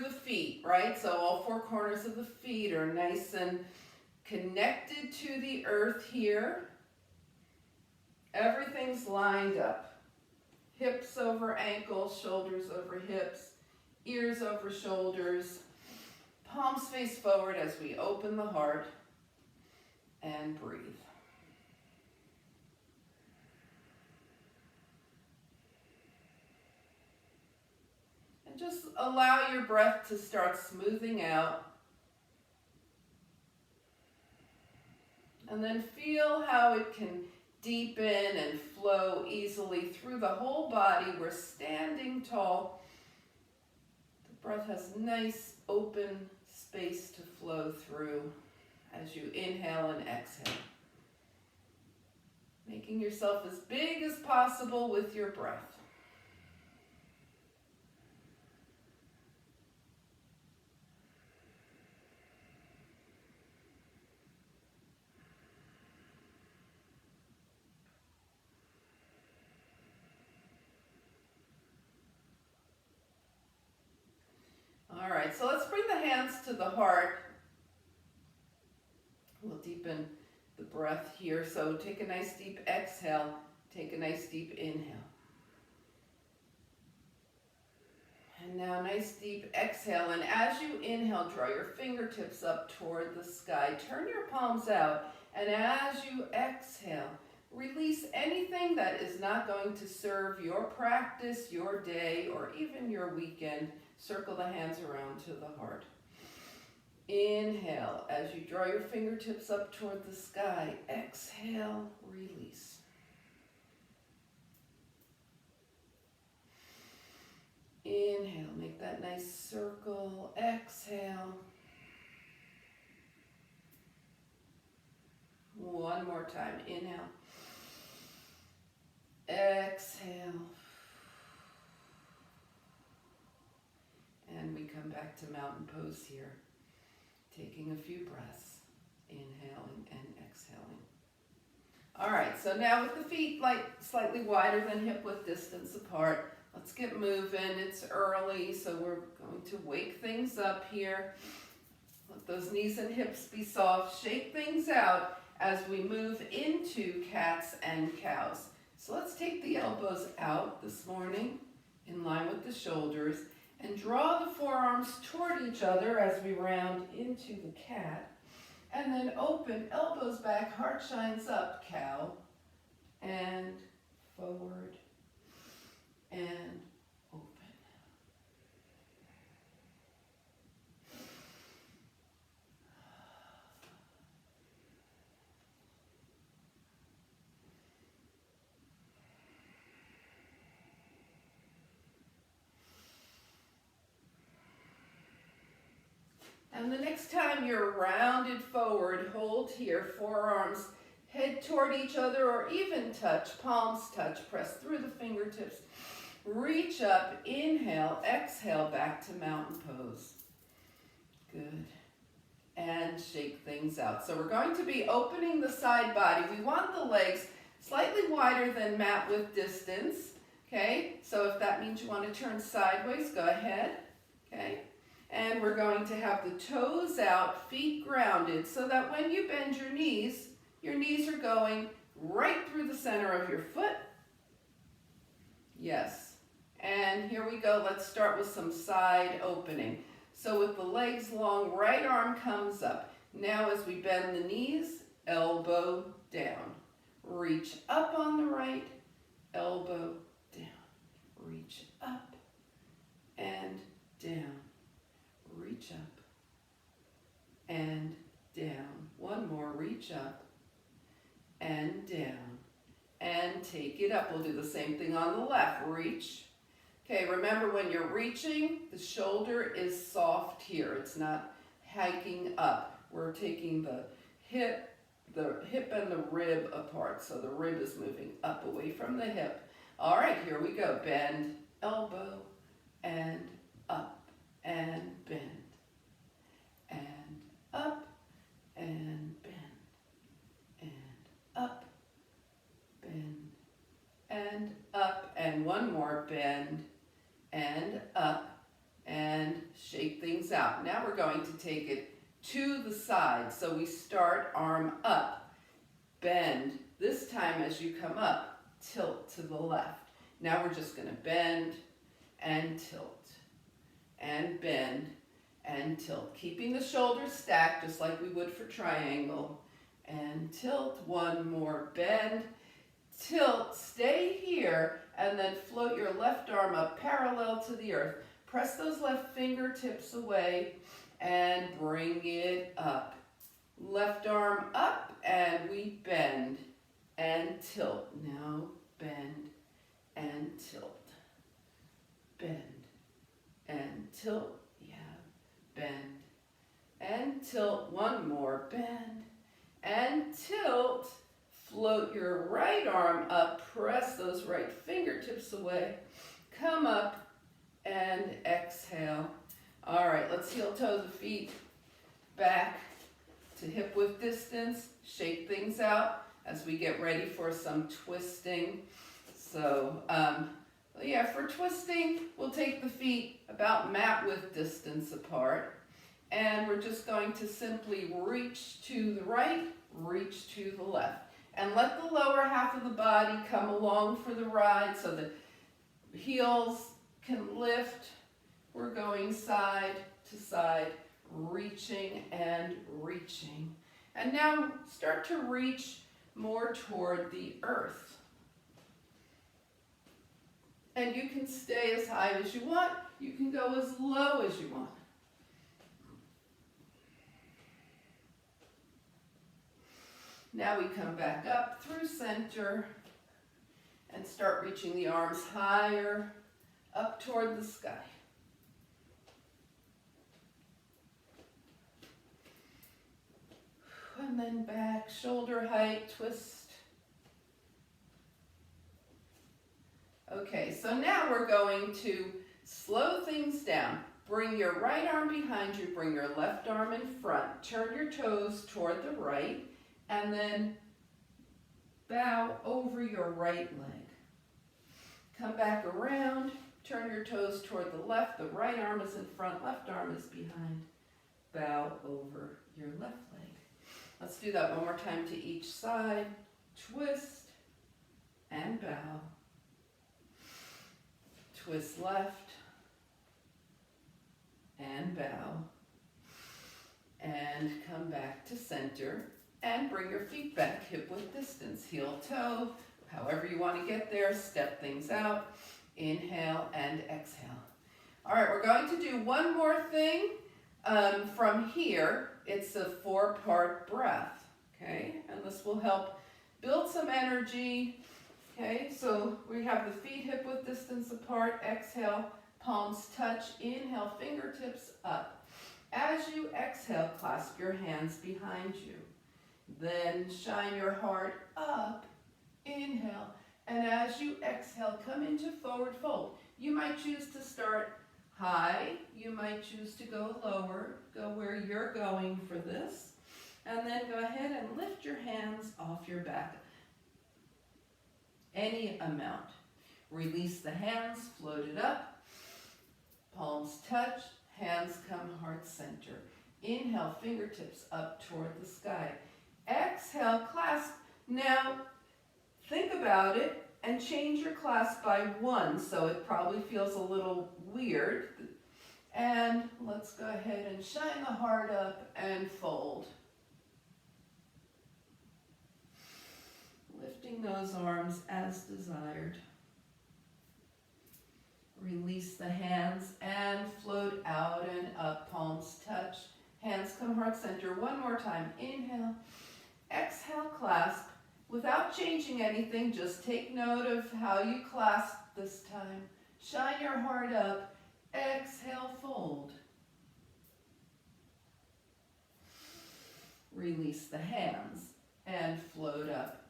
the feet, right? So all four corners of the feet are nice and connected to the earth here. Everything's lined up. Hips over ankles, shoulders over hips, ears over shoulders. Palms face forward as we open the heart and breathe. And just allow your breath to start smoothing out. And then feel how it can deepen and flow easily through the whole body. We're standing tall. The breath has nice open space to flow through as you inhale and exhale. Making yourself as big as possible with your breath. All right, so let's bring the hands to the heart. We'll deepen the breath here. So take a nice deep exhale. Take a nice deep inhale. And now nice deep exhale. And as you inhale, draw your fingertips up toward the sky. Turn your palms out. And as you exhale, release anything that is not going to serve your practice, your day, or even your weekend. Circle the hands around to the heart. Inhale as you draw your fingertips up toward the sky. Exhale, release. Inhale, make that nice circle. Exhale. One more time. Inhale. Exhale. And we come back to mountain pose here, taking a few breaths, inhaling and exhaling. All right, so now with the feet slightly wider than hip width distance apart, let's get moving. It's early, so we're going to wake things up here. Let those knees and hips be soft. Shake things out as we move into cats and cows. So let's take the elbows out this morning in line with the shoulders. And draw the forearms toward each other as we round into the cat. And then open, elbows back, heart shines up, cow. And forward. And open. And the next time you're rounded forward, hold here, forearms head toward each other or even touch, palms touch, press through the fingertips. Reach up, inhale, exhale, back to mountain pose. Good. And shake things out. So we're going to be opening the side body. We want the legs slightly wider than mat width distance, okay? So if that means you want to turn sideways, go ahead, okay? And we're going to have the toes out, feet grounded, so that when you bend your knees are going right through the center of your foot. Yes. And here we go. Let's start with some side opening. So with the legs long, right arm comes up. Now as we bend the knees, elbow down. Reach up on the right, elbow down. Reach up and down. Reach up and down. One more, reach up and down. And take it up. We'll do the same thing on the left. Reach. Okay, remember when you're reaching, the shoulder is soft here. It's not hiking up. We're taking the hip and the rib apart. So the rib is moving up away from the hip. All right, here we go. Bend, elbow, and up. And bend, and up, and bend, and up, bend, and up, and one more, bend, and up, and shake things out. Now we're going to take it to the side. So we start arm up, bend. This time as you come up, tilt to the left. Now we're just going to bend and tilt and bend and tilt. Keeping the shoulders stacked just like we would for triangle. And tilt, one more, bend, tilt, stay here, and then float your left arm up parallel to the earth. Press those left fingertips away and bring it up. Left arm up and we bend and tilt. Now bend and tilt. Bend and tilt. Yeah, bend and tilt. One more, bend and tilt. Float your right arm up, press those right fingertips away, come up and exhale. All right, let's heel toe the feet back to hip width distance, shake things out as we get ready for some twisting. So yeah, for twisting, we'll take the feet about mat width distance apart, and we're just going to simply reach to the right, reach to the left. And let the lower half of the body come along for the ride so the heels can lift. We're going side to side, reaching and reaching. And now start to reach more toward the earth. And you can stay as high as you want. You can go as low as you want. Now we come back up through center and start reaching the arms higher up toward the sky. And then back, shoulder height, twist. Okay, so now we're going to slow things down. Bring your right arm behind you, bring your left arm in front. Turn your toes toward the right. And then bow over your right leg. Come back around, turn your toes toward the left. The right arm is in front, left arm is behind. Bow over your left leg. Let's do that one more time to each side. Twist and bow. Twist left and bow. And come back to center. And bring your feet back, hip width distance, heel toe, however you want to get there, step things out, inhale and exhale. All right, we're going to do one more thing from here. It's a 4-part breath, okay? And this will help build some energy, okay? So we have the feet hip width distance apart, exhale, palms touch, inhale, fingertips up. As you exhale, clasp your hands behind you. Then shine your heart up, inhale, and as you exhale, come into forward fold. You might choose to start high, you might choose to go lower, go where you're going for this, and then go ahead and lift your hands off your back. Any amount. Release the hands, float it up, palms touch, hands come heart center. Inhale, fingertips up toward the sky. Exhale, clasp. Now, think about it and change your clasp by 1, so it probably feels a little weird. And let's go ahead and shine the heart up and fold. Lifting those arms as desired. Release the hands and float out and up, palms touch. Hands come heart center. One more time. Inhale. Exhale, clasp. Without changing anything, just take note of how you clasp this time. Shine your heart up. Exhale, fold. Release the hands and float up.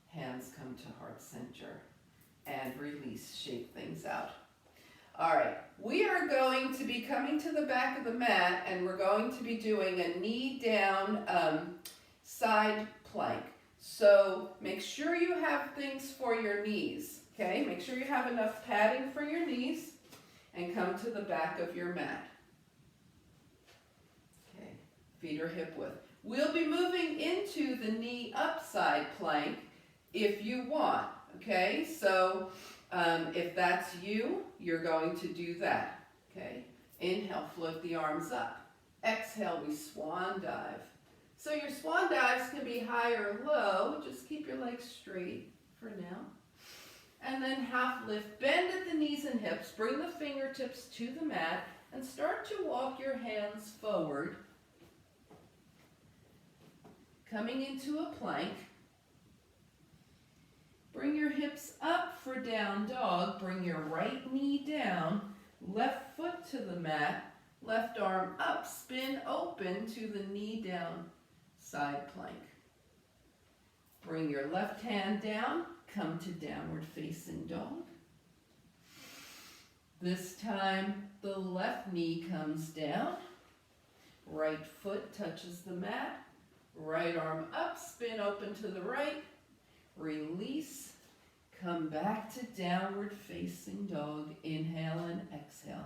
Hands come to heart center. And release, shake things out. All right, we are going to be coming to the back of the mat and we're going to be doing a knee down side plank. So make sure you have things for your knees, okay? Make sure you have enough padding for your knees. and come to the back of your mat. Okay, feet are hip width. We'll be moving into the knee up side plank if you want, okay? So if that's you, you're going to do that, okay? Inhale, float the arms up. Exhale, we swan dive. So your swan dives can be high or low. Just keep your legs straight for now. And then half lift, bend at the knees and hips, bring the fingertips to the mat, and start to walk your hands forward, coming into a plank. Bring your hips up for down dog, bring your right knee down, left foot to the mat, left arm up, spin open to the knee down side plank. Bring your left hand down, come to downward facing dog. This time the left knee comes down, right foot touches the mat, right arm up, spin open to the right, release, come back to downward facing dog, inhale and exhale.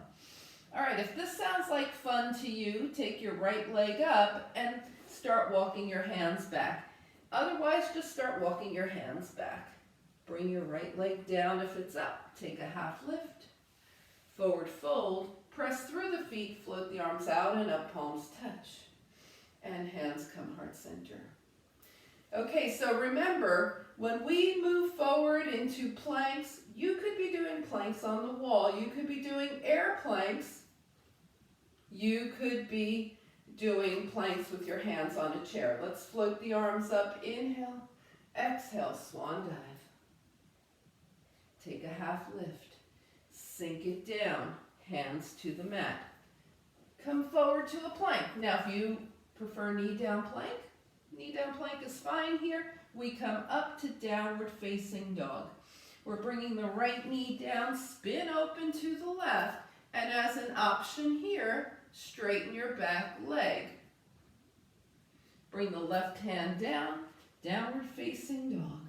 All right, if this sounds like fun to you, take your right leg up and start walking your hands back. Otherwise, just start walking your hands back. Bring your right leg down if it's up. Take a half lift. Forward fold. Press through the feet. Float the arms out and up. Palms touch. And hands come heart center. Okay, so remember, when we move forward into planks, you could be doing planks on the wall. You could be doing air planks. You could be doing planks with your hands on a chair. Let's float the arms up. Inhale. Exhale. Swan dive. Take a half lift. Sink it down. Hands to the mat. Come forward to a plank. Now, if you prefer knee down plank is fine here. We come up to downward facing dog. We're bringing the right knee down, spin open to the left, and as an option here, straighten your back leg. Bring the left hand down, downward facing dog.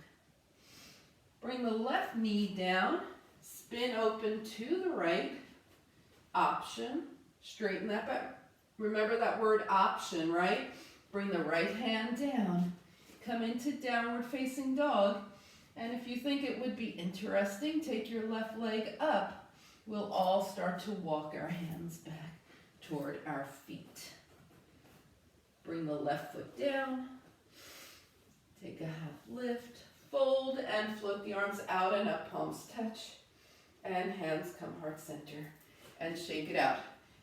Bring the left knee down, spin open to the right, option, straighten that back. Remember that word option, right? Bring the right hand down, come into downward facing dog, and if you think it would be interesting, take your left leg up. We'll all start to walk our hands back toward our feet. Bring the left foot down, take a half lift, fold and float the arms out and up, palms touch, and hands come heart center, and shake it out.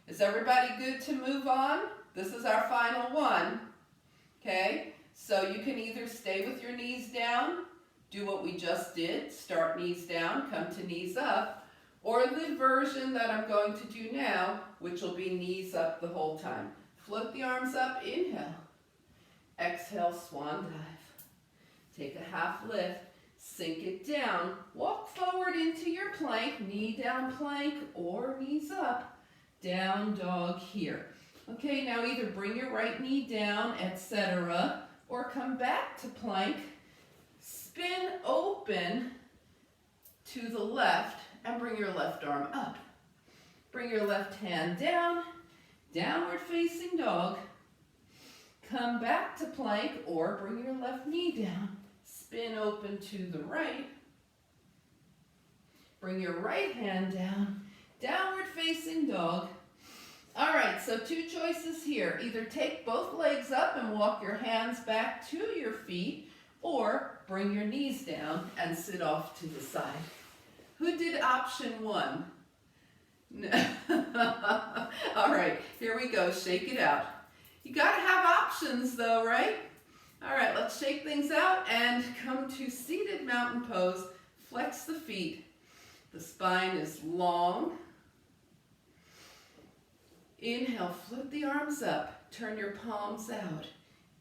Is everybody good to move on? This is our final one, okay? So you can either stay with your knees down, do what we just did, start knees down, come to knees up, or the version that I'm going to do now, which will be knees up the whole time. Float the arms up, inhale. Exhale, swan dive. Take a half lift, sink it down, walk forward into your plank, knee down plank or knees up, down dog here. Okay, now either bring your right knee down, etc., or come back to plank, spin open to the left, and bring your left arm up. Bring your left hand down, downward facing dog, come back to plank, or bring your left knee down, spin open to the right, bring your right hand down, downward facing dog. All right, so two choices here. Either take both legs up and walk your hands back to your feet, or bring your knees down and sit off to the side. Who did option one? All right, here we go. Shake it out. You got to have options though, right? All right, let's shake things out and come to seated mountain pose. Flex the feet. The spine is long. Inhale, flip the arms up. Turn your palms out.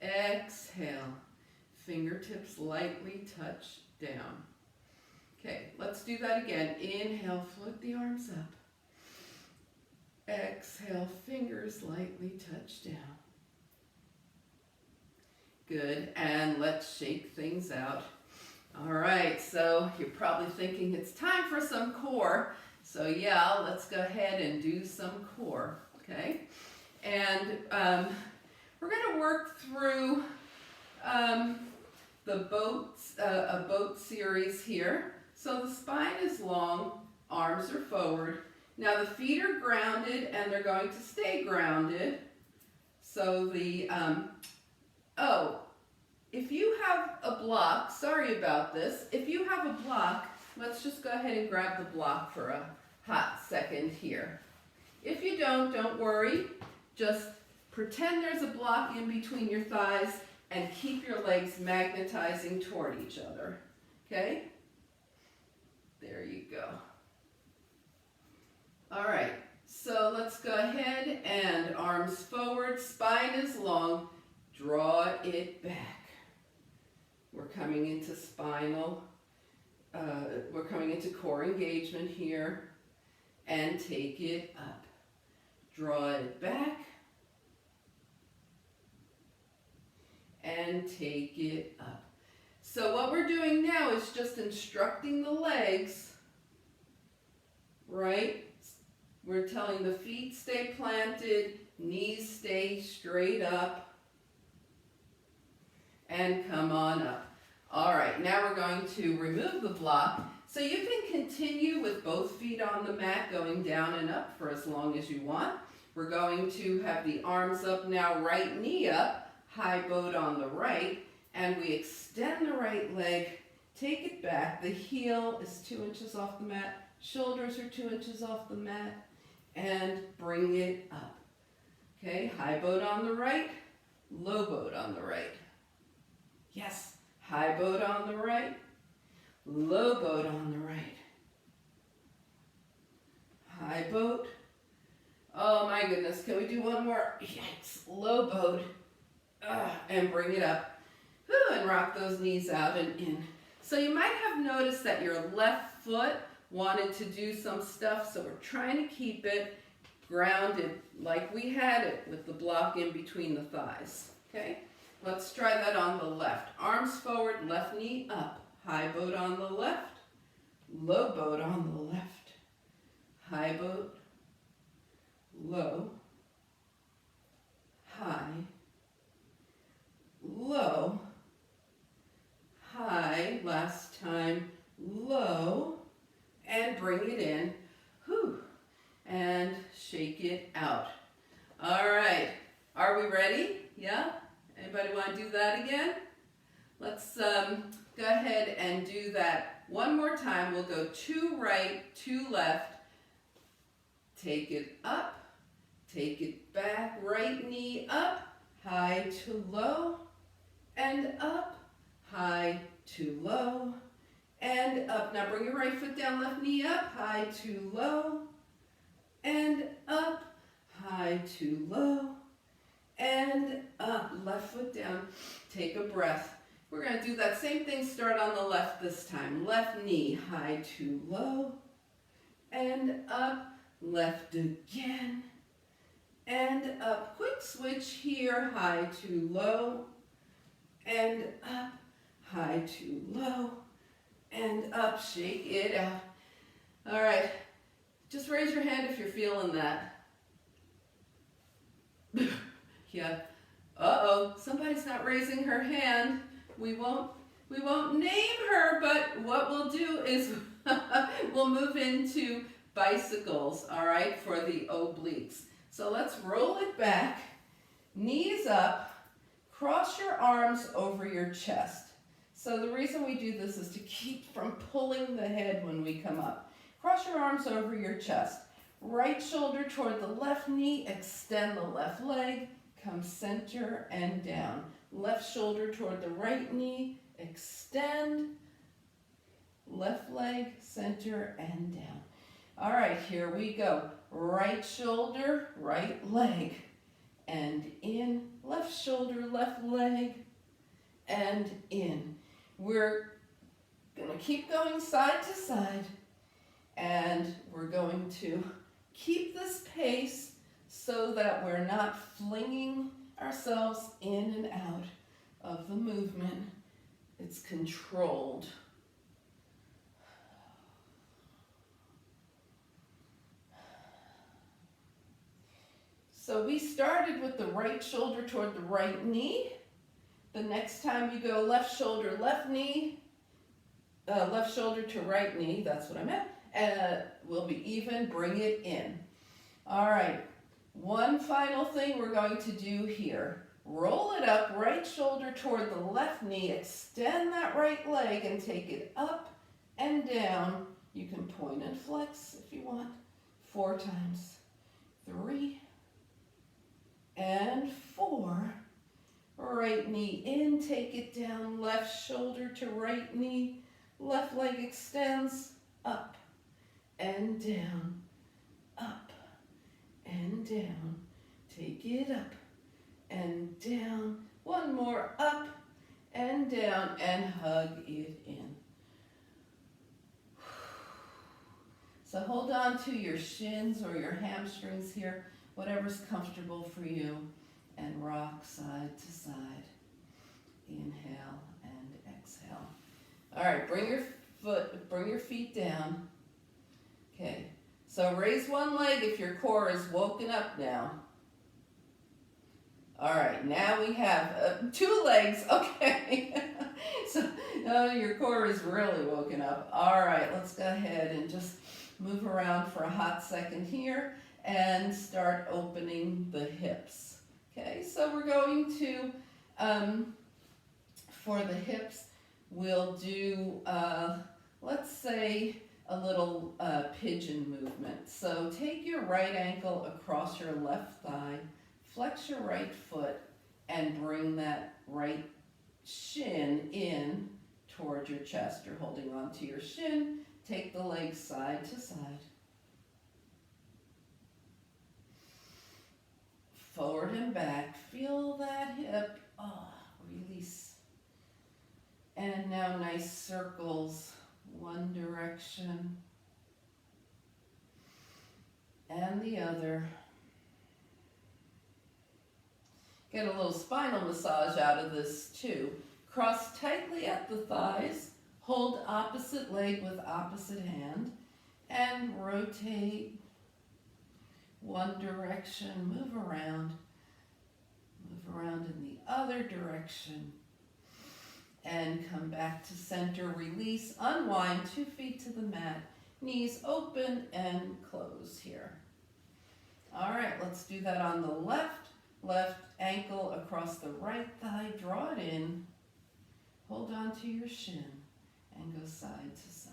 Exhale. Fingertips lightly touch down. Okay, let's do that again. Inhale, flip the arms up. Exhale, fingers lightly touch down. Good, and let's shake things out. All right, so you're probably thinking it's time for some core. So yeah, let's go ahead and do some core, okay? And we're going to work through a boat series here. So the spine is long, arms are forward. Now the feet are grounded and they're going to stay grounded. So the, if you have a block, sorry about this, if you have a block, let's just go ahead and grab the block for a hot second here. If you don't worry, just pretend there's a block in between your thighs and keep your legs magnetizing toward each other, okay? There you go. All right, so let's go ahead and arms forward, spine is long, draw it back. We're coming into we're coming into core engagement here, and take it up. Draw it back, and take it up. So what we're doing now is just instructing the legs, right? We're telling the feet stay planted, knees stay straight up, and come on up. All right, now we're going to remove the block. So you can continue with both feet on the mat going down and up for as long as you want. We're going to have the arms up now, right knee up, high boat on the right, and we extend the right leg, take it back. The heel is 2 inches off the mat, shoulders are 2 inches off the mat, and bring it up. Okay, high boat on the right, low boat on the right. Yes, high boat on the right, low boat on the right. High boat. Oh my goodness, can we do one more? Yikes, low boat. And bring it up. And rock those knees out and in. So you might have noticed that your left foot wanted to do some stuff, so we're trying to keep it grounded like we had it with the block in between the thighs. Okay, let's try that on the left. Arms forward, left knee up. High boat on the left, low boat on the left. High boat, low, high, low, high, last time, low, and bring it in, and shake it out. All right, are we ready? Yeah? Anybody want to do that again? Let's go ahead and do that one more time. We'll go 2 right, 2 left, take it up, take it back, right knee up, high to low, and up, high to low, and up. Now bring your right foot down, left knee up, high to low, and up, high to low, and up. Left foot down, take a breath. We're going to do that same thing, start on the left this time. Left knee, high to low, and up, left again, and up. Quick switch here, high to low, and up, high to low, and up. Shake it out. All right, just raise your hand if you're feeling that. Yeah. Uh-oh, somebody's not raising her hand. We won't name her, but what we'll do is we'll move into bicycles, all right, for the obliques. So let's roll it back, knees up, cross your arms over your chest. So the reason we do this is to keep from pulling the head when we come up. Cross your arms over your chest. Right shoulder toward the left knee, extend the left leg, come center and down. Left shoulder toward the right knee, extend, left leg, center and down. All right, here we go. Right shoulder, right leg, and in. Left shoulder, left leg, and in. We're gonna keep going side to side, and we're going to keep this pace so that we're not flinging ourselves in and out of the movement. It's controlled. So we started with the right shoulder toward the right knee. The next time you go left shoulder, left knee, left shoulder to right knee, that's what I meant. And we'll be even, bring it in. All right, one final thing we're going to do here. Roll it up, right shoulder toward the left knee, extend that right leg and take it up and down. You can point and flex if you want. 4 times. 3 and 4. Right knee in, take it down, left shoulder to right knee, left leg extends, up and down, up and down. Take it up and down. One more, up and down, and hug it in. So hold on to your shins or your hamstrings here, whatever's comfortable for you, and rock side to side. Inhale and exhale. All right, bring your feet down. Okay, so raise one leg if your core is woken up now. All right, now we have 2 legs, okay. So your core is really woken up. All right, let's go ahead and just move around for a hot second here and start opening the hips. Okay, so we're going to, for the hips, we'll do, let's say, a little pigeon movement. So take your right ankle across your left thigh, flex your right foot, and bring that right shin in toward your chest. You're holding on to your shin. Take the legs side to side. Forward and back. Feel that hip. Release. And now nice circles. One direction and the other. Get a little spinal massage out of this too. Cross tightly at the thighs. Hold opposite leg with opposite hand. And rotate. One direction. Move around. Move around in the other direction. And come back to center. Release. Unwind. 2 feet to the mat. Knees open and close here. All right, let's do that on the left. Left ankle across the right thigh. Draw it in. Hold on to your shin and go side to side.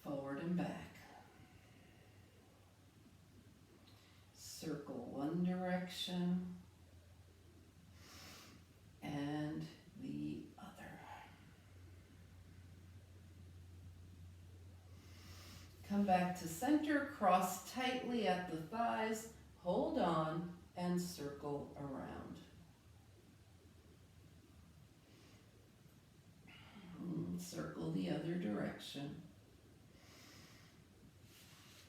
Forward and back. Circle one direction and the other. Come back to center, cross tightly at the thighs, hold on, and circle around. Circle the other direction.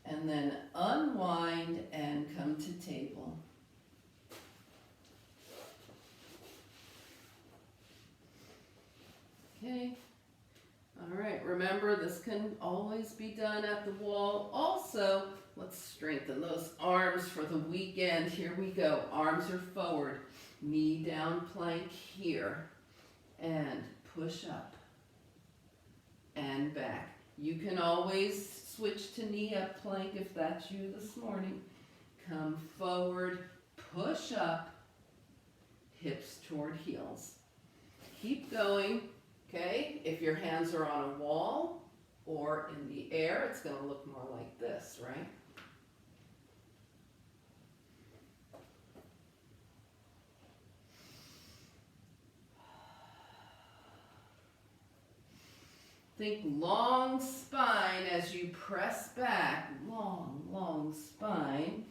And then unwind and come to table. Okay. All right, remember this can always be done at the wall. Also, let's strengthen those arms for the weekend. Here we go. Arms are forward. Knee down plank here. And push up. And back. You can always switch to knee up plank if that's you this morning. Come forward, push up, hips toward heels. Keep going, okay? If your hands are on a wall or in the air, it's going to look more like this, right? Think long spine as you press back, long spine.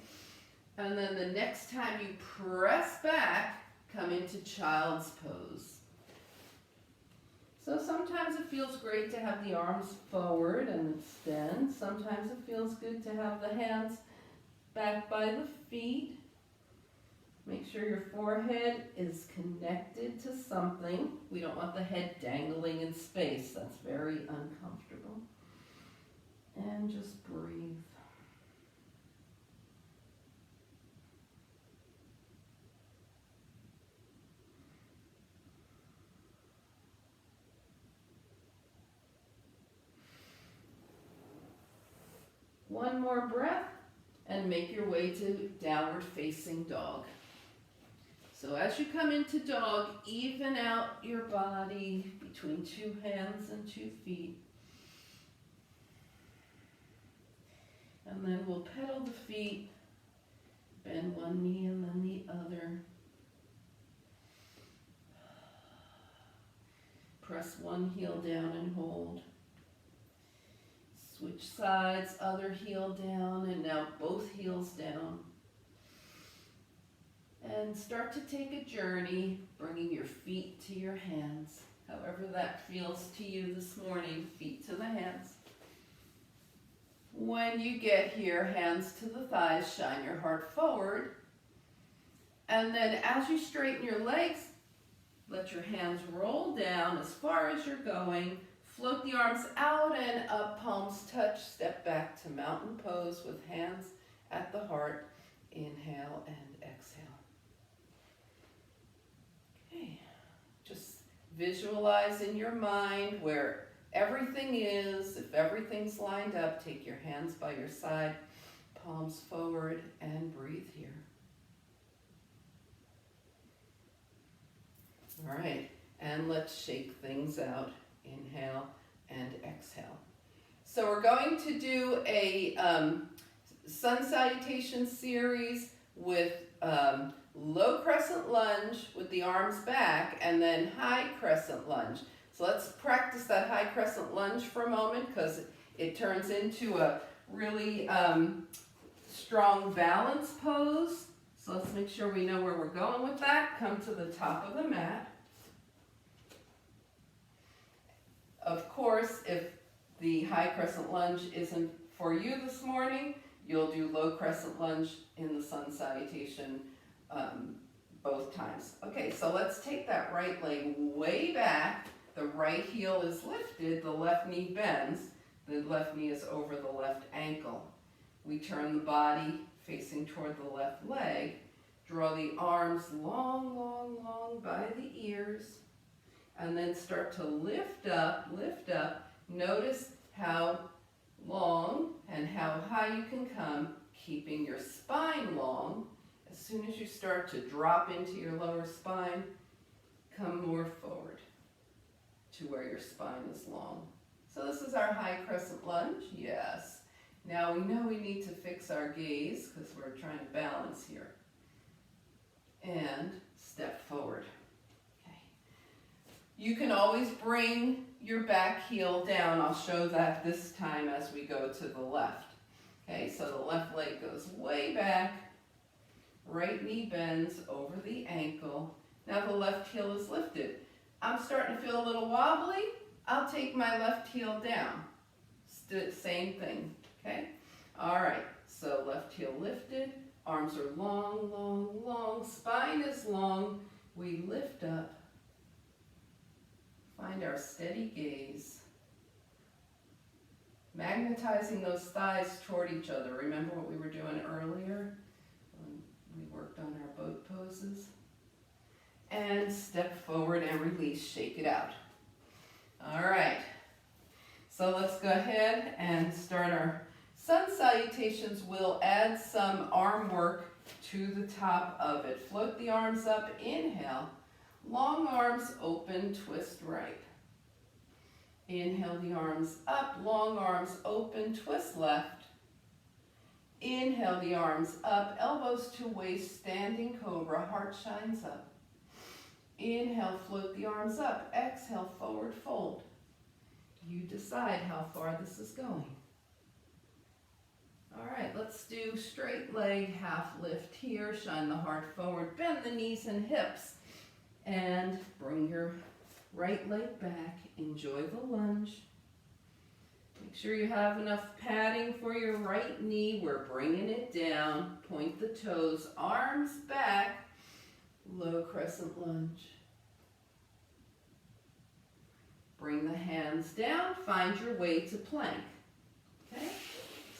And then the next time you press back, come into child's pose. So sometimes it feels great to have the arms forward and extend. Sometimes it feels good to have the hands back by the feet. Make sure your forehead is connected to something. We don't want the head dangling in space. That's very uncomfortable. And just breathe. One more breath and make your way to downward facing dog. So as you come into dog, even out your body between 2 hands and 2 feet. And then we'll pedal the feet, bend one knee and then the other. Press one heel down and hold. Switch sides, other heel down, and now both heels down. And start to take a journey, bringing your feet to your hands. However that feels to you this morning, feet to the hands. When you get here, hands to the thighs, shine your heart forward. And then as you straighten your legs, let your hands roll down as far as you're going. Float the arms out and up, palms touch. Step back to mountain pose with hands at the heart. Inhale and exhale. Okay, just visualize in your mind where everything is. If everything's lined up, take your hands by your side, palms forward, and breathe here. All right, and let's shake things out. Inhale and exhale. So we're going to do a sun salutation series with low crescent lunge with the arms back, and then high crescent lunge. So let's practice that high crescent lunge for a moment, because it turns into a really strong balance pose. So let's make sure we know where we're going with that. Come to the top of the mat. Of course, if the high crescent lunge isn't for you this morning, you'll do low crescent lunge in the sun salutation both times. Okay, so let's take that right leg way back. The right heel is lifted, the left knee bends, the left knee is over the left ankle. We turn the body facing toward the left leg, draw the arms long, long, long by the ears, and then start to lift up, lift up. Notice how long and how high you can come, keeping your spine long. As soon as you start to drop into your lower spine, come more forward to where your spine is long. So this is our high crescent lunge, yes. Now we know we need to fix our gaze because we're trying to balance here. And step forward. Okay. You can always bring your back heel down. I'll show that this time as we go to the left. Okay, so the left leg goes way back, right knee bends over the ankle. Now the left heel is lifted. I'm starting to feel a little wobbly. I'll take my left heel down. Same thing, okay? All right, so left heel lifted, arms are long, long, long, spine is long. We lift up, find our steady gaze, magnetizing those thighs toward each other. Remember what we were doing earlier when we worked on our boat poses? And step forward and release, shake it out. All right, so let's go ahead and start our sun salutations. We'll add some arm work to the top of it. Float the arms up, inhale. Long arms open, twist right. Inhale the arms up, long arms open, twist left. Inhale the arms up, elbows to waist, standing cobra, heart shines up. Inhale, float the arms up. Exhale, forward fold. You decide how far this is going. All right, let's do straight leg, half lift here. Shine the heart forward, bend the knees and hips, and bring your right leg back. Enjoy the lunge. Make sure you have enough padding for your right knee. We're bringing it down. Point the toes, arms back. Low crescent lunge. Bring the hands down, find your way to plank. Okay?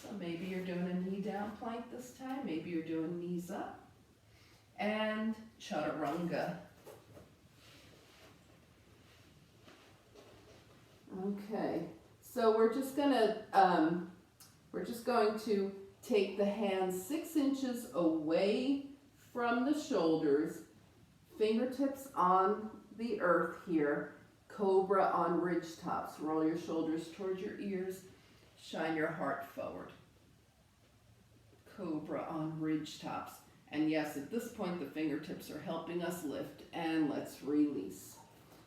So maybe you're doing a knee down plank this time, maybe you're doing knees up. And chaturanga. Okay, so we're just gonna We're just going to take the hands 6 inches away from the shoulders, fingertips on the earth here, cobra on ridge tops. Roll your shoulders towards your ears, shine your heart forward. Cobra on ridge tops. And yes, at this point the fingertips are helping us lift, and let's release.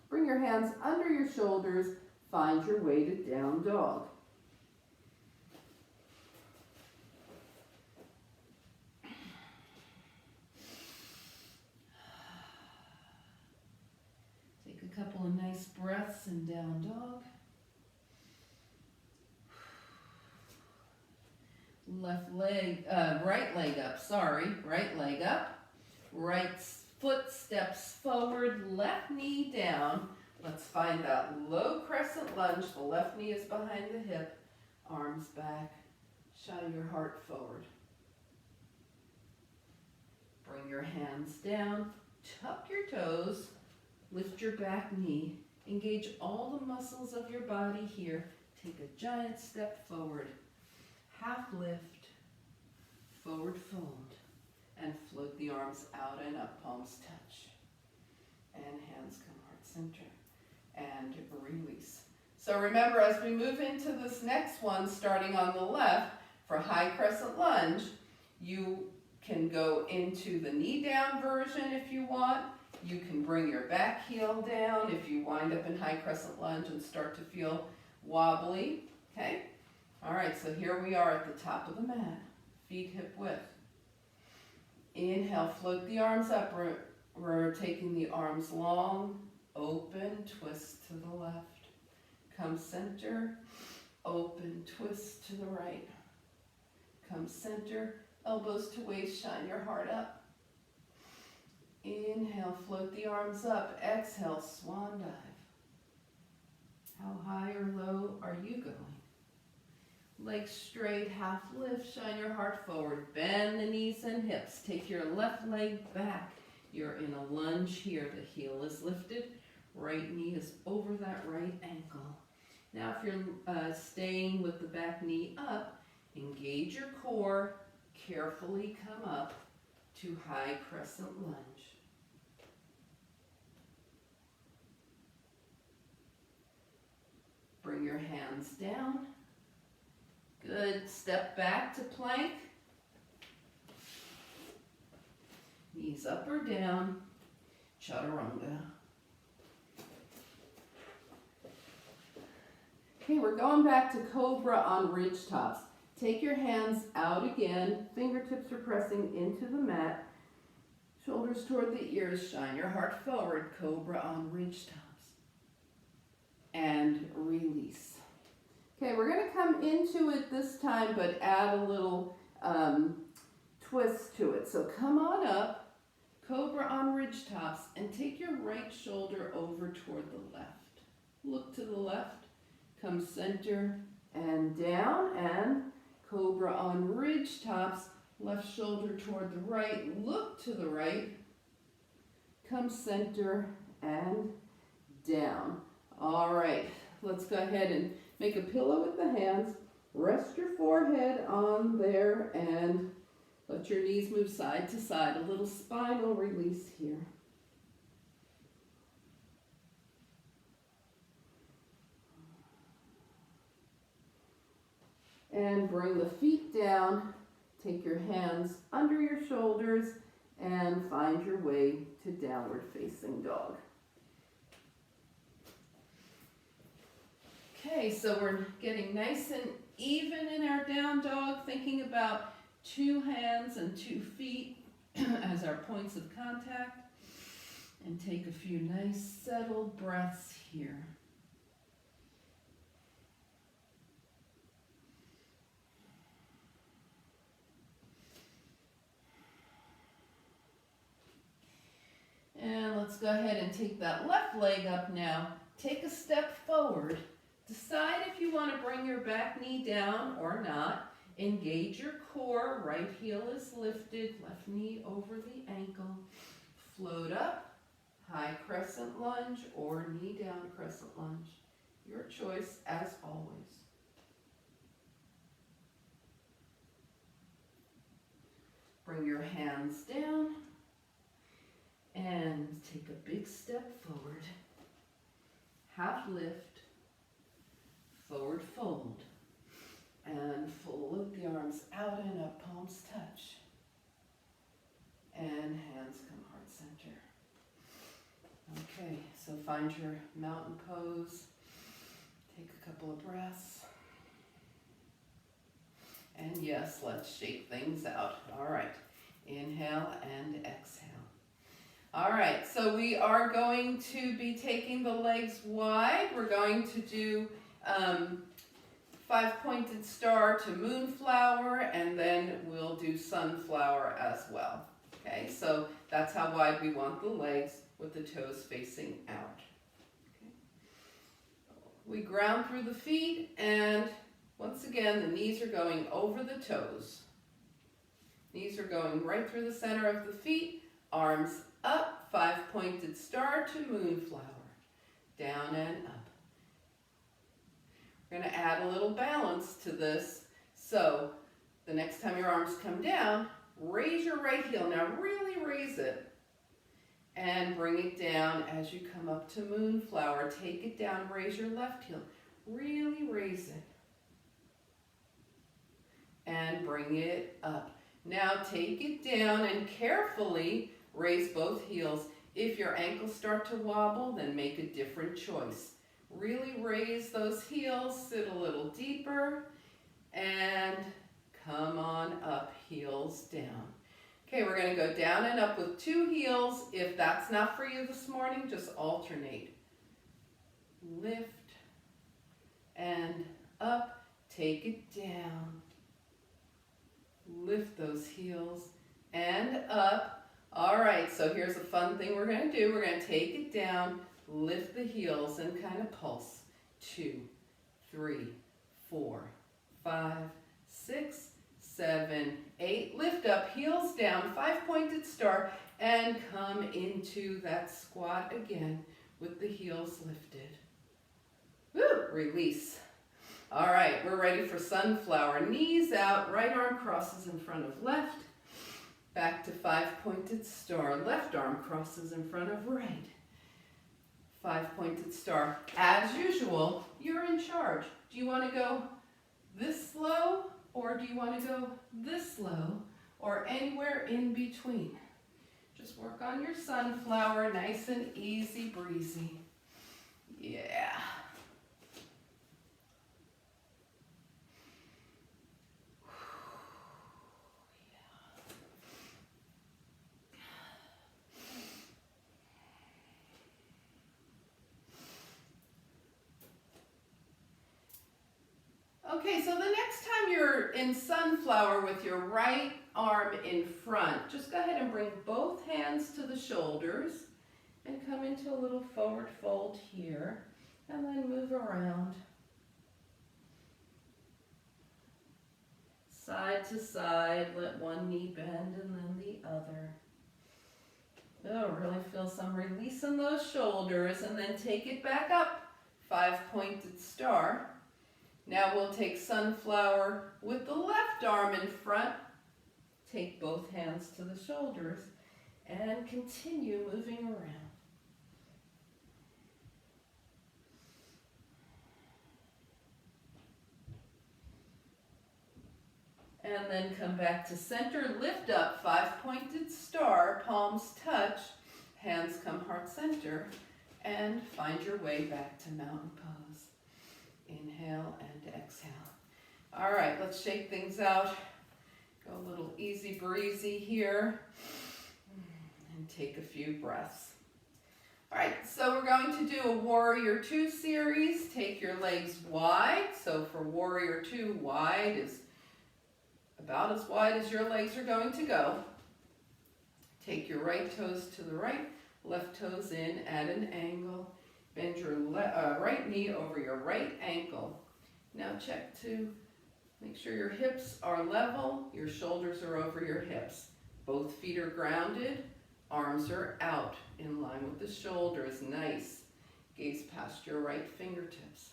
Bring your hands under your shoulders, find your way to down dog. Take a couple of nice breaths in down dog. Right leg up, right leg up. Right foot steps forward, left knee down. Let's find that low crescent lunge. The left knee is behind the hip, arms back, shine your heart forward. Bring your hands down, tuck your toes, lift your back knee, engage all the muscles of your body here. Take a giant step forward, half lift, forward fold, and float the arms out and up, palms touch. And hands come heart center. And release. So remember, as we move into this next one, starting on the left, for high crescent lunge, you can go into the knee down version if you want. You can bring your back heel down if you wind up in high crescent lunge and start to feel wobbly. Okay? All right, so here we are at the top of the mat. Feet hip width. Inhale, float the arms up. We're taking the arms long, open, twist to the left. Come center, open, twist to the right. Come center, elbows to waist, shine your heart up. Inhale, float the arms up. Exhale, swan dive. How high or low are you going? Legs straight, half lift, shine your heart forward. Bend the knees and hips. Take your left leg back. You're in a lunge here. The heel is lifted. Right knee is over that right ankle. Now if you're staying with the back knee up, engage your core. Carefully come up to high crescent lunge. Bring your hands down. Good. Step back to plank. Knees up or down. Chaturanga. Okay, we're going back to cobra on ridge tops. Take your hands out again. Fingertips are pressing into the mat. Shoulders toward the ears. Shine your heart forward. Cobra on ridge tops. And release. Okay, we're going to come into it this time, but add a little twist to it. So come on up, cobra on ridge tops, and take your right shoulder over toward the left. Look to the left, come center and down, and cobra on ridge tops, left shoulder toward the right, look to the right, come center and down. All right, let's go ahead and make a pillow with the hands. Rest your forehead on there and let your knees move side to side. A little spinal release here. And bring the feet down. Take your hands under your shoulders and find your way to downward facing dog. Okay, so we're getting nice and even in our down dog, thinking about 2 hands and 2 feet as our points of contact. And take a few nice settled breaths here. And let's go ahead and take that left leg up now. Take a step forward. Decide if you want to bring your back knee down or not. Engage your core. Right heel is lifted. Left knee over the ankle. Float up. High crescent lunge or knee down crescent lunge. Your choice as always. Bring your hands down and take a big step forward. Half lift, forward fold, and float the arms out and up, palms touch. And hands come heart center. Okay, so find your mountain pose. Take a couple of breaths. And yes, let's shake things out. All right, inhale and exhale. All right, so we are going to be taking the legs wide. We're going to do 5-pointed star to moonflower, and then we'll do sunflower as well. Okay, so that's how wide we want the legs with the toes facing out. Okay. We ground through the feet, and once again, the knees are going over the toes. Knees are going right through the center of the feet, arms up, 5-pointed star to moonflower, down and up. We're going to add a little balance to this. So the next time your arms come down, raise your right heel. Now really raise it and bring it down as you come up to moonflower. Take it down, raise your left heel. Really raise it and bring it up. Now take it down and carefully raise both heels. If your ankles start to wobble, then make a different choice. Really raise those heels, sit a little deeper, and come on up, heels down. Okay, we're going to go down and up with 2 heels. If that's not for you this morning, just alternate. Lift and up, take it down. Lift those heels and up. All right, so here's a fun thing we're going to do. We're going to take it down, lift the heels, and kind of pulse. 2, 3, 4, 5, 6, 7, 8. Lift up, heels down, 5-pointed star, and come into that squat again with the heels lifted. Woo, release. All right, we're ready for sunflower. Knees out, right arm crosses in front of left. Back to 5-pointed star. Left arm crosses in front of right. 5-pointed star. As usual, you're in charge. Do you want to go this slow, or do you want to go this slow, or anywhere in between? Just work on your sunflower, nice and easy breezy. Yeah. Okay, so the next time you're in sunflower with your right arm in front, just go ahead and bring both hands to the shoulders and come into a little forward fold here, and then move around. Side to side, let one knee bend and then the other. Oh, really feel some release in those shoulders, and then take it back up, 5-pointed star. Now we'll take sunflower with the left arm in front. Take both hands to the shoulders and continue moving around. And then come back to center, lift up, 5-pointed star, palms touch, hands come heart center, and find your way back to mountain pose. Inhale and exhale. All right, let's shake things out. Go a little easy breezy here. And take a few breaths. All right, so we're going to do a Warrior 2 series. Take your legs wide. So for Warrior 2, wide is about as wide as your legs are going to go. Take your right toes to the right, left toes in at an angle. Bend your right knee over your right ankle. Now check to make sure your hips are level, your shoulders are over your hips. Both feet are grounded, arms are out in line with the shoulders. Nice. Gaze past your right fingertips.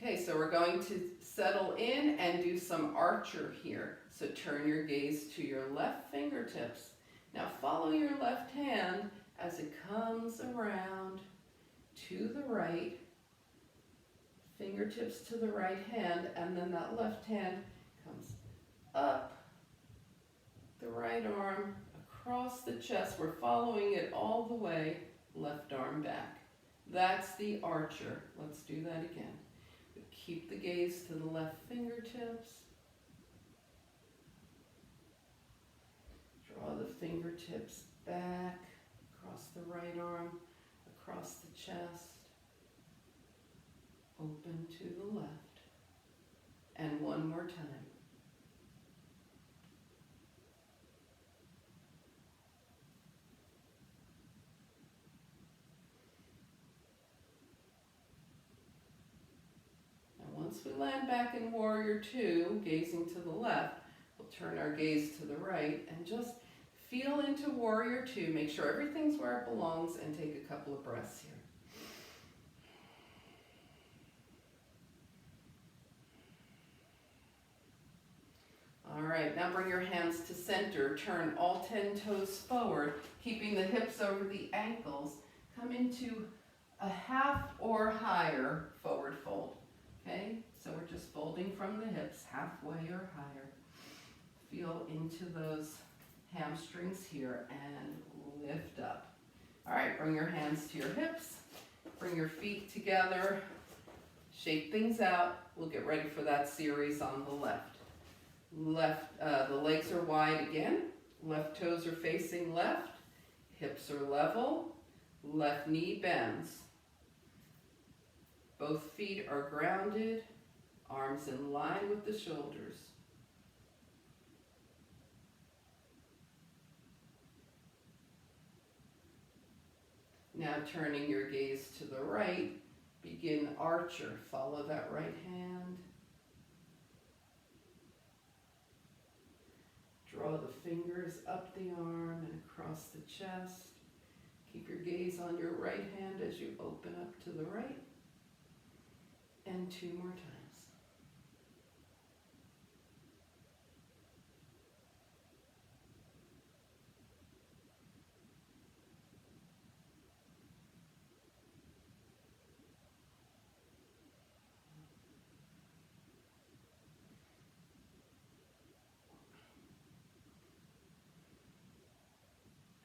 Okay, so we're going to settle in and do some archer here. So turn your gaze to your left fingertips. Now follow your left hand as it comes around to the right, fingertips to the right hand, and then that left hand comes up the right arm, across the chest. We're following it all the way, left arm back. That's the archer. Let's do that again. Keep the gaze to the left fingertips. Draw the fingertips back, across the right arm, across the chest, open to the left. And one more time. Once we land back in Warrior Two, gazing to the left, we'll turn our gaze to the right and just feel into Warrior Two. Make sure everything's where it belongs and take a couple of breaths here. All right, now bring your hands to center. Turn all 10 toes forward, keeping the hips over the ankles. Come into a half or higher forward fold. Okay, so we're just folding from the hips, halfway or higher. Feel into those hamstrings here and lift up. All right, bring your hands to your hips, bring your feet together, shake things out. We'll get ready for that series on the left. The legs are wide again, left toes are facing left, hips are level, left knee bends. Both feet are grounded, arms in line with the shoulders. Now turning your gaze to the right, begin archer. Follow that right hand. Draw the fingers up the arm and across the chest. Keep your gaze on your right hand as you open up to the right. And 2 more times.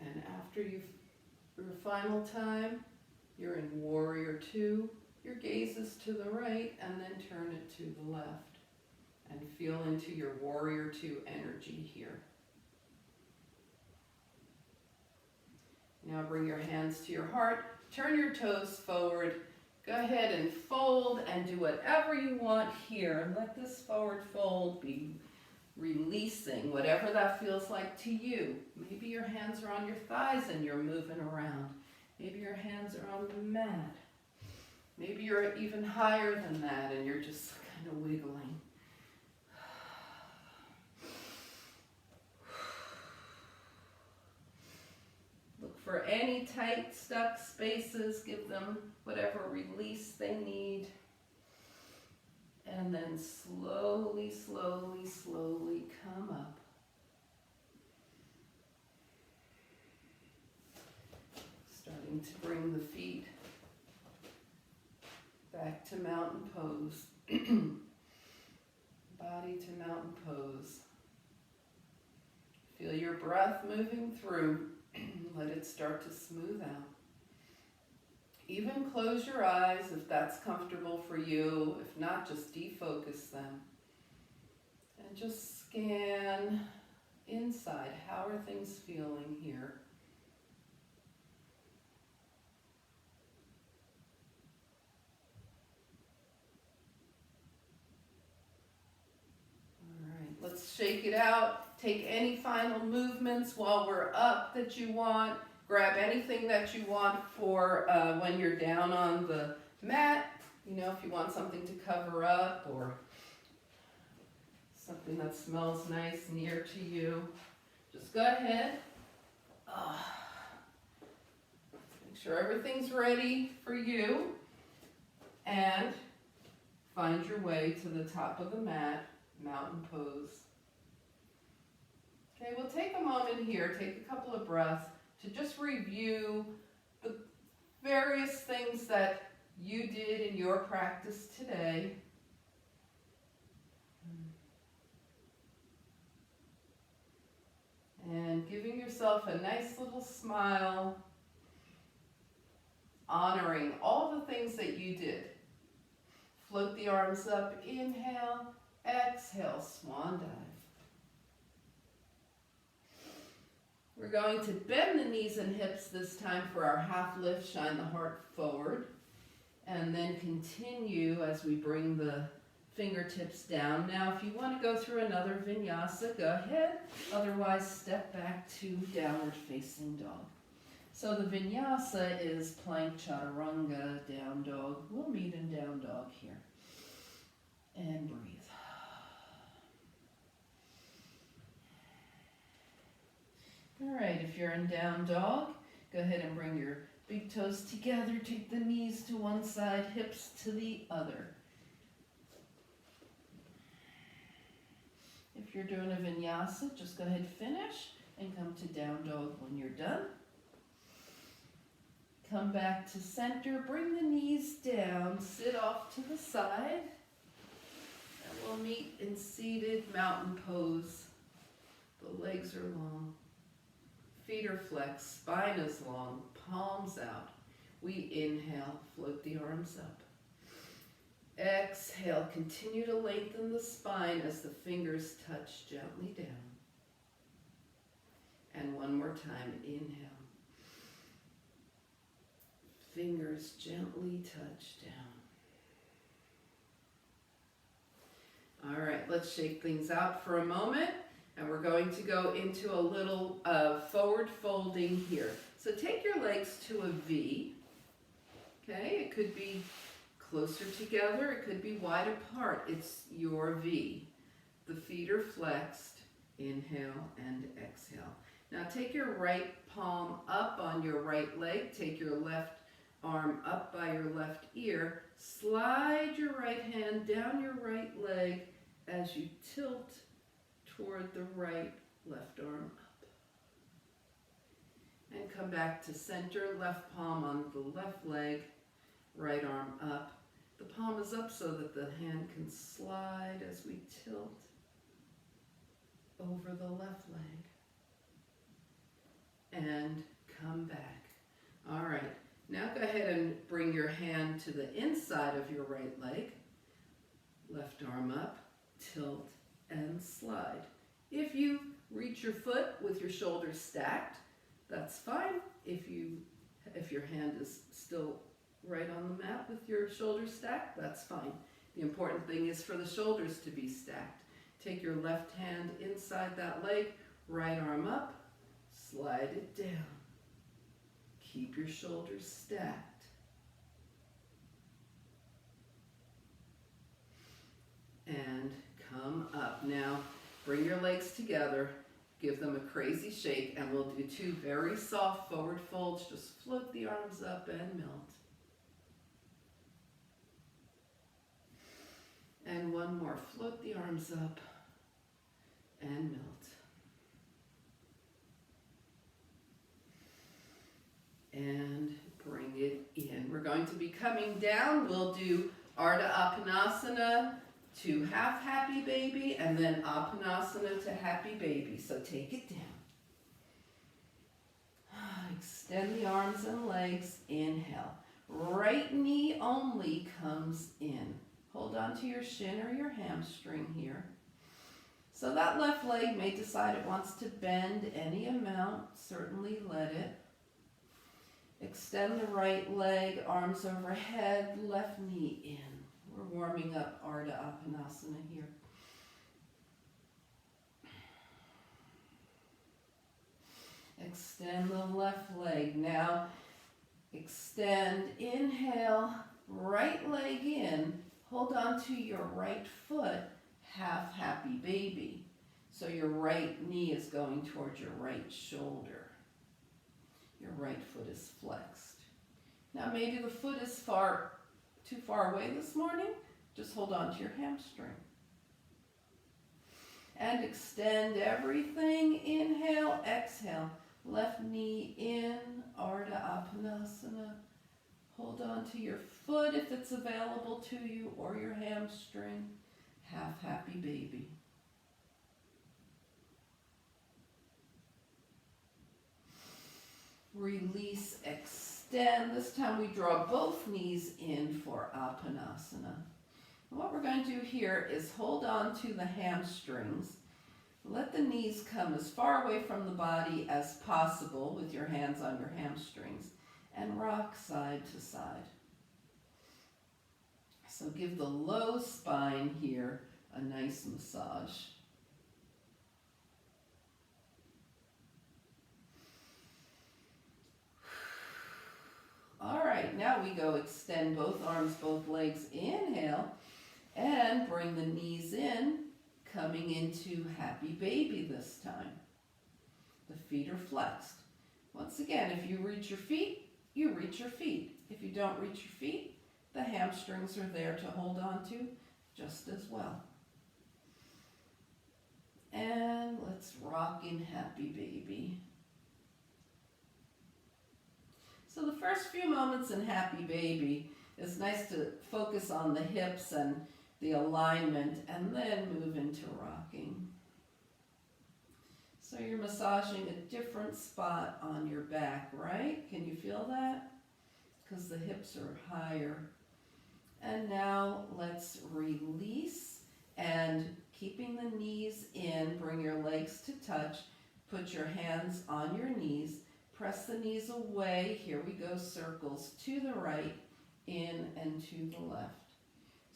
And after your final time, you're in Warrior Two. Your gaze is to the right and then turn it to the left. And feel into your Warrior Two energy here. Now bring your hands to your heart. Turn your toes forward. Go ahead and fold and do whatever you want here. Let this forward fold be releasing, whatever that feels like to you. Maybe your hands are on your thighs and you're moving around. Maybe your hands are on the mat. Maybe you're even higher than that and you're just kind of wiggling. Look for any tight, stuck spaces. Give them whatever release they need. And then slowly, slowly, slowly come up. Starting to bring the feet back to mountain pose. Body to mountain pose. Feel your breath moving through. Let it start to smooth out. Even close your eyes if that's comfortable for you. If not, just defocus them. And just scan inside. How are things feeling here? All right, let's shake it out. Take any final movements while we're up that you want. Grab anything that you want for when you're down on the mat. You know, if you want something to cover up or something that smells nice near to you. Just go ahead. Make sure everything's ready for you. And find your way to the top of the mat, mountain pose. Okay, we'll take a moment here, take a couple of breaths to just review the various things that you did in your practice today. And giving yourself a nice little smile, honoring all the things that you did. Float the arms up, inhale, exhale, swan dive. We're going to bend the knees and hips this time for our half lift, shine the heart forward. And then continue as we bring the fingertips down. Now, if you want to go through another vinyasa, go ahead. Otherwise, step back to downward facing dog. So the vinyasa is plank chaturanga, down dog. We'll meet in down dog here. And breathe. All right, if you're in down dog, go ahead and bring your big toes together. Take the knees to one side, hips to the other. If you're doing a vinyasa, just go ahead, finish, and come to down dog when you're done. Come back to center, bring the knees down, sit off to the side, and we'll meet in seated mountain pose. The legs are long, feet are flexed, spine is long, palms out. We inhale, float the arms up. Exhale, continue to lengthen the spine as the fingers touch gently down. And one more time, inhale. Fingers gently touch down. All right, let's shake things out for a moment. And we're going to go into a little forward folding here. So take your legs to a V. Okay, it could be closer together, it could be wide apart. It's your V. The feet are flexed. Inhale and exhale. Now take your right palm up on your right leg. Take your left arm up by your left ear. Slide your right hand down your right leg as you tilt toward the right left arm up. And come back to center, left palm on the left leg, right arm up. The palm is up so that the hand can slide as we tilt over the left leg. And come back. All right, now go ahead and bring your hand to the inside of your right leg. Left arm up, tilt, and slide. If you reach your foot with your shoulders stacked, that's fine. If your hand is still right on the mat with your shoulders stacked, that's fine. The important thing is for the shoulders to be stacked. Take your left hand inside that leg, right arm up, slide it down. Keep your shoulders stacked. And come up. Now, bring your legs together, give them a crazy shake, and we'll do two very soft forward folds. Just float the arms up and melt. And one more, float the arms up and melt. And bring it in. We're going to be coming down. We'll do Ardha Appanasana to half happy baby, and then Appanasana to happy baby. So take it down. Extend the arms and legs. Inhale. Right knee only comes in. Hold on to your shin or your hamstring here. So that left leg may decide it wants to bend any amount. Certainly let it. Extend the right leg, arms overhead, left knee in. We're warming up Ardha Appanasana here. Extend the left leg. Now extend, inhale, right leg in. Hold on to your right foot, half happy baby. So your right knee is going towards your right shoulder. Your right foot is flexed. Now maybe the foot is too far away this morning. Just hold on to your hamstring. And extend everything. Inhale, exhale. Left knee in, Ardha Appanasana. Hold on to your foot if it's available to you, or your hamstring. Half happy baby. Release, extend. This time we draw both knees in for Appanasana. And what we're going to do here is hold on to the hamstrings. Let the knees come as far away from the body as possible with your hands on your hamstrings, and rock side to side. So give the low spine here a nice massage. All right, now we go extend both arms, both legs. Inhale, and bring the knees in, coming into happy baby this time. The feet are flexed. Once again, if you reach your feet, you reach your feet. If you don't reach your feet, the hamstrings are there to hold on to just as well. And let's rock in happy baby. So the first few moments in happy baby, it's nice to focus on the hips and the alignment, and then move into rocking. So you're massaging a different spot on your back, right? Can you feel that? Because the hips are higher. And now let's release, and keeping the knees in, bring your legs to touch. Put your hands on your knees. Press the knees away. Here we go, circles to the right, in and to the left.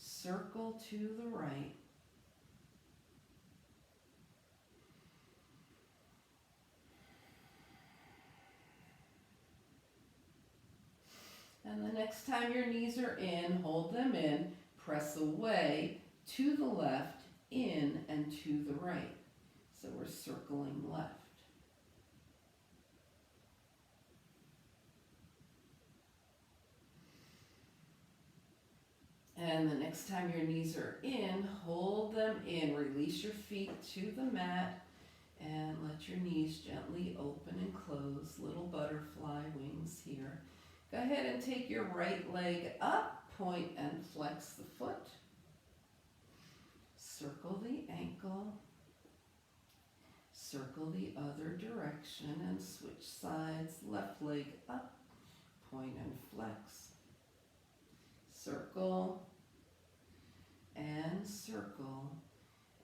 Circle to the right. And the next time your knees are in, hold them in, press away to the left, in and to the right. So we're circling left. And the next time your knees are in, hold them in. Release your feet to the mat and let your knees gently open and close. Little butterfly wings here. Go ahead and take your right leg up, point and flex the foot. Circle the ankle. Circle the other direction and switch sides. Left leg up, point and flex. Circle and circle,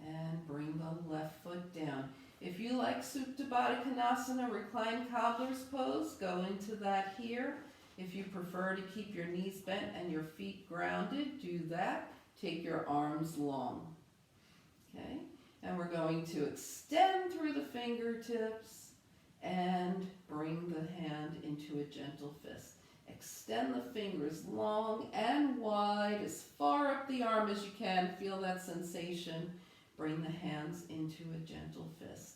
and bring the left foot down. If you like Supta Baddha Konasana, reclined cobbler's pose, go into that here. If you prefer to keep your knees bent and your feet grounded, do that. Take your arms long. Okay, and we're going to extend through the fingertips and bring the hand into a gentle fist. Extend the fingers long and wide, as far up the arm as you can. Feel that sensation. Bring the hands into a gentle fist.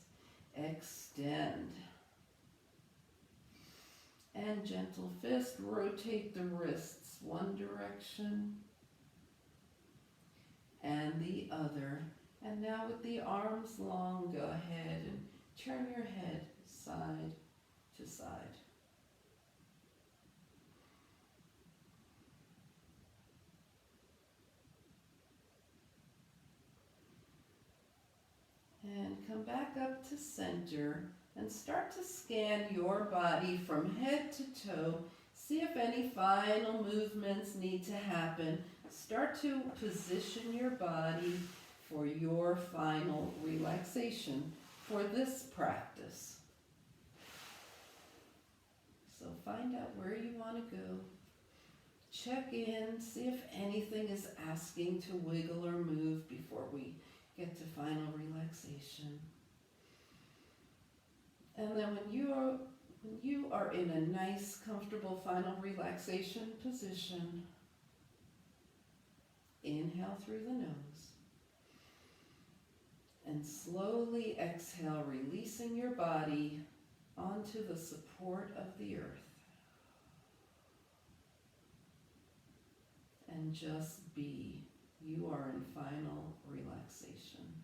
Extend. And gentle fist. Rotate the wrists one direction and the other. And now with the arms long, go ahead and turn your head side to side. And come back up to center and start to scan your body from head to toe. See if any final movements need to happen. Start to position your body for your final relaxation for this practice. So find out where you want to go. Check in, see if anything is asking to wiggle or move before we get to final relaxation. And then when you are in a nice, comfortable final relaxation position, inhale through the nose and slowly exhale, releasing your body onto the support of the earth. And just be. You are in final relaxation.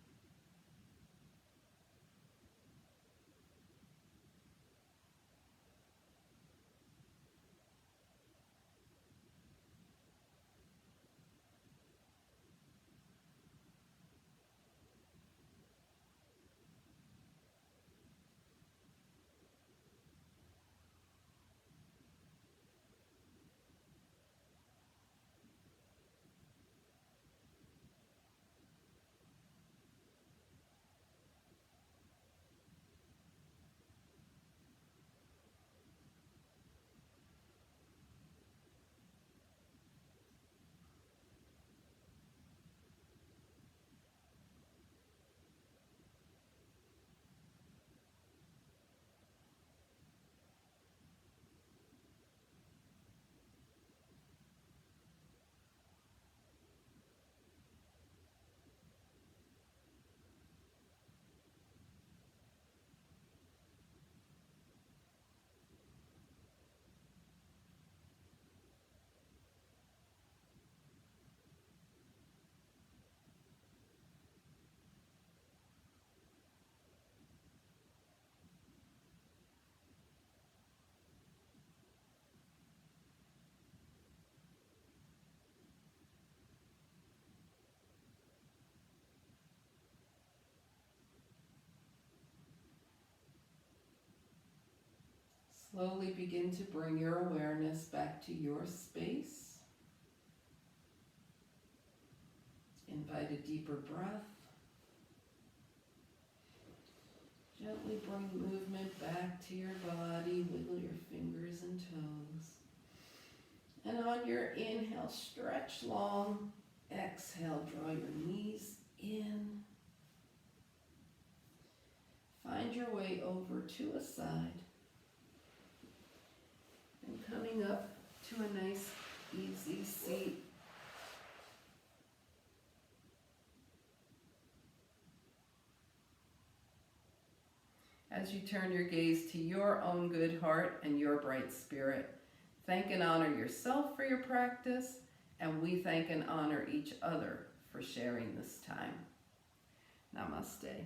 Slowly begin to bring your awareness back to your space. Invite a deeper breath. Gently bring movement back to your body. Wiggle your fingers and toes. And on your inhale, stretch long. Exhale, draw your knees in. Find your way over to a side. And coming up to a nice, easy seat. As you turn your gaze to your own good heart and your bright spirit, thank and honor yourself for your practice, and we thank and honor each other for sharing this time. Namaste.